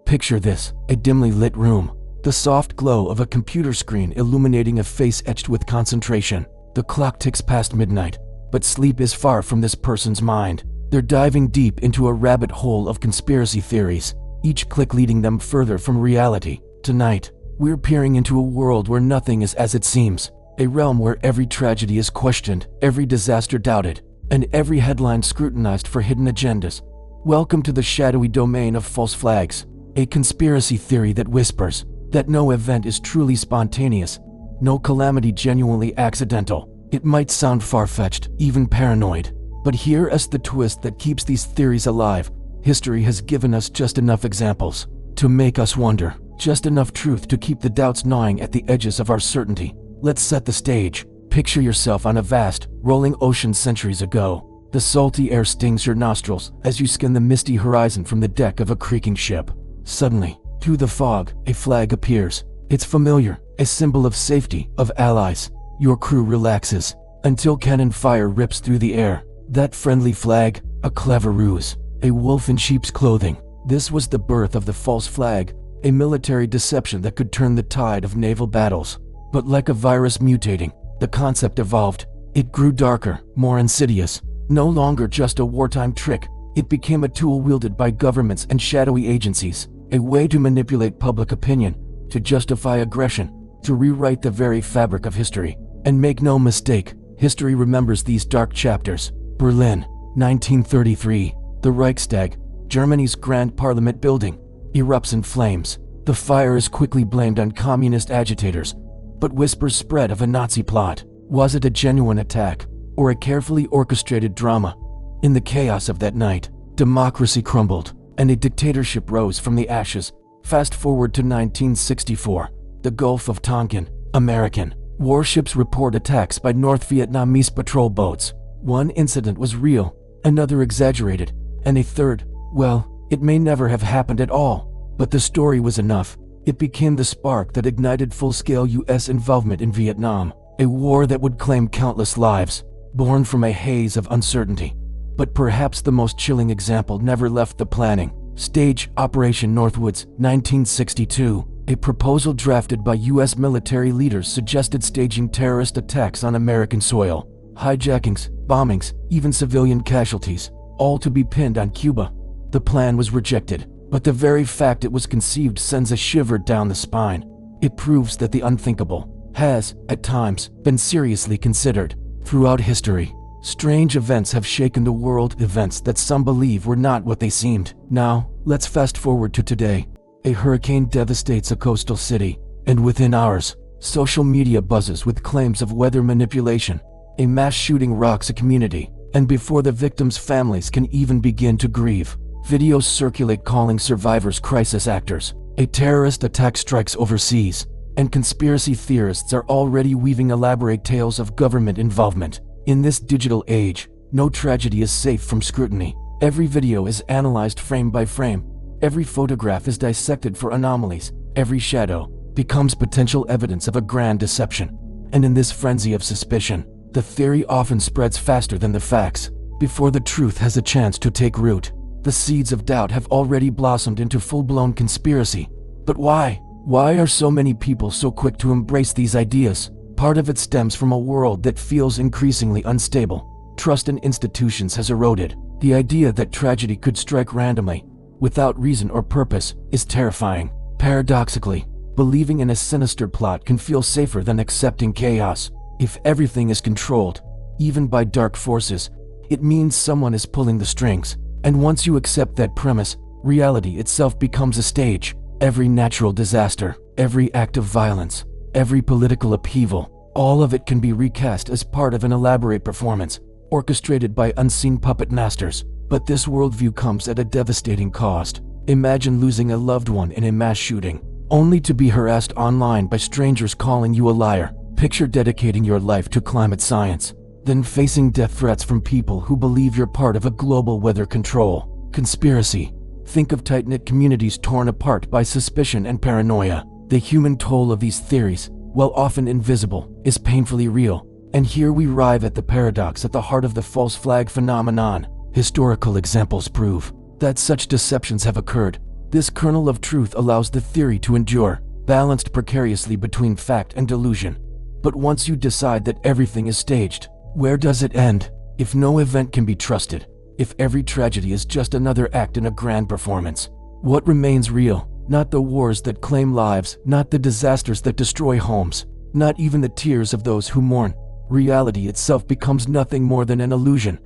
Picture this, a dimly lit room. The soft glow of a computer screen illuminating a face etched with concentration. The clock ticks past midnight, but sleep is far from this person's mind. They're diving deep into a rabbit hole of conspiracy theories, each click leading them further from reality. Tonight, we're peering into a world where nothing is as it seems, a realm where every tragedy is questioned, every disaster doubted, and every headline scrutinized for hidden agendas. Welcome to the shadowy domain of false flags, a conspiracy theory that whispers that no event is truly spontaneous, no calamity genuinely accidental. It might sound far-fetched, even paranoid, but here is the twist that keeps these theories alive. History has given us just enough examples to make us wonder, just enough truth to keep the doubts gnawing at the edges of our certainty. Let's set the stage. Picture yourself on a vast, rolling ocean centuries ago. The salty air stings your nostrils as you scan the misty horizon from the deck of a creaking ship. Suddenly, through the fog, a flag appears. It's familiar, a symbol of safety, of allies. Your crew relaxes until cannon fire rips through the air. That friendly flag, a clever ruse, a wolf in sheep's clothing. This was the birth of the false flag, a military deception that could turn the tide of naval battles. But like a virus mutating, the concept evolved. It grew darker, more insidious. No longer just a wartime trick, it became a tool wielded by governments and shadowy agencies, a way to manipulate public opinion, to justify aggression, to rewrite the very fabric of history. And make no mistake, history remembers these dark chapters. Berlin, 1933. The Reichstag, Germany's Grand Parliament building, erupts in flames. The fire is quickly blamed on communist agitators, but whispers spread of a Nazi plot. Was it a genuine attack, or a carefully orchestrated drama? In the chaos of that night, democracy crumbled, and a dictatorship rose from the ashes. Fast forward to 1964, the Gulf of Tonkin, American. Warships report attacks by North Vietnamese patrol boats. One incident was real, another exaggerated, and a third, well, it may never have happened at all. But the story was enough. It became the spark that ignited full-scale US involvement in Vietnam, a war that would claim countless lives, born from a haze of uncertainty. But perhaps the most chilling example never left the planning stage. Operation Northwoods, 1962. A proposal drafted by US military leaders suggested staging terrorist attacks on American soil. Hijackings, bombings, even civilian casualties, all to be pinned on Cuba. The plan was rejected, but the very fact it was conceived sends a shiver down the spine. It proves that the unthinkable has, at times, been seriously considered. Throughout history, strange events have shaken the world, events that some believe were not what they seemed. Now, let's fast forward to today. A hurricane devastates a coastal city, and within hours, social media buzzes with claims of weather manipulation. A mass shooting rocks a community, and before the victims' families can even begin to grieve, videos circulate calling survivors crisis actors. A terrorist attack strikes overseas, and conspiracy theorists are already weaving elaborate tales of government involvement. In this digital age, no tragedy is safe from scrutiny. Every video is analyzed frame by frame. Every photograph is dissected for anomalies. Every shadow becomes potential evidence of a grand deception. And in this frenzy of suspicion, the theory often spreads faster than the facts. Before the truth has a chance to take root, the seeds of doubt have already blossomed into full-blown conspiracy. But why? Why are so many people so quick to embrace these ideas? Part of it stems from a world that feels increasingly unstable. Trust in institutions has eroded. The idea that tragedy could strike randomly, without reason or purpose, is terrifying. Paradoxically, believing in a sinister plot can feel safer than accepting chaos. If everything is controlled, even by dark forces, it means someone is pulling the strings. And once you accept that premise, reality itself becomes a stage. Every natural disaster, every act of violence, every political upheaval, all of it can be recast as part of an elaborate performance, orchestrated by unseen puppet masters. But this worldview comes at a devastating cost. Imagine losing a loved one in a mass shooting, only to be harassed online by strangers calling you a liar. Picture dedicating your life to climate science, then facing death threats from people who believe you're part of a global weather control conspiracy. Think of tight-knit communities torn apart by suspicion and paranoia. The human toll of these theories, while often invisible, is painfully real. And here we arrive at the paradox at the heart of the false flag phenomenon. Historical examples prove that such deceptions have occurred, This kernel of truth allows the theory to endure, balanced precariously between fact and delusion. But once you decide that everything is staged, where does it end? If no event can be trusted, if every tragedy is just another act in a grand performance, what remains real? Not the wars that claim lives, not the disasters that destroy homes, not even the tears of those who mourn. Reality itself becomes nothing more than an illusion.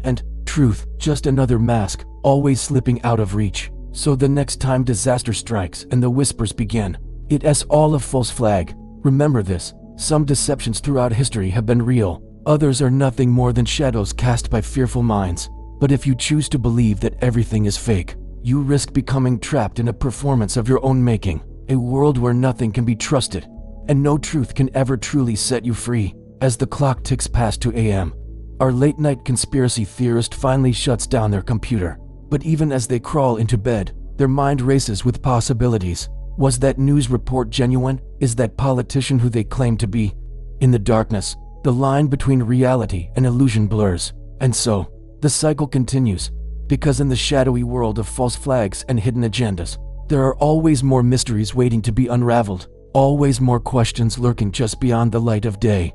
And truth, just another mask, always slipping out of reach. So the next time disaster strikes and the whispers begin, it's all a false flag. Remember this, some deceptions throughout history have been real, others are nothing more than shadows cast by fearful minds. But if you choose to believe that everything is fake, you risk becoming trapped in a performance of your own making, a world where nothing can be trusted, and no truth can ever truly set you free. As the clock ticks past 2 a.m., our late-night conspiracy theorist finally shuts down their computer. But even as they crawl into bed, their mind races with possibilities. Was that news report genuine? Is that politician who they claim to be? In the darkness, the line between reality and illusion blurs. And so, the cycle continues. Because in the shadowy world of false flags and hidden agendas, there are always more mysteries waiting to be unraveled, always more questions lurking just beyond the light of day.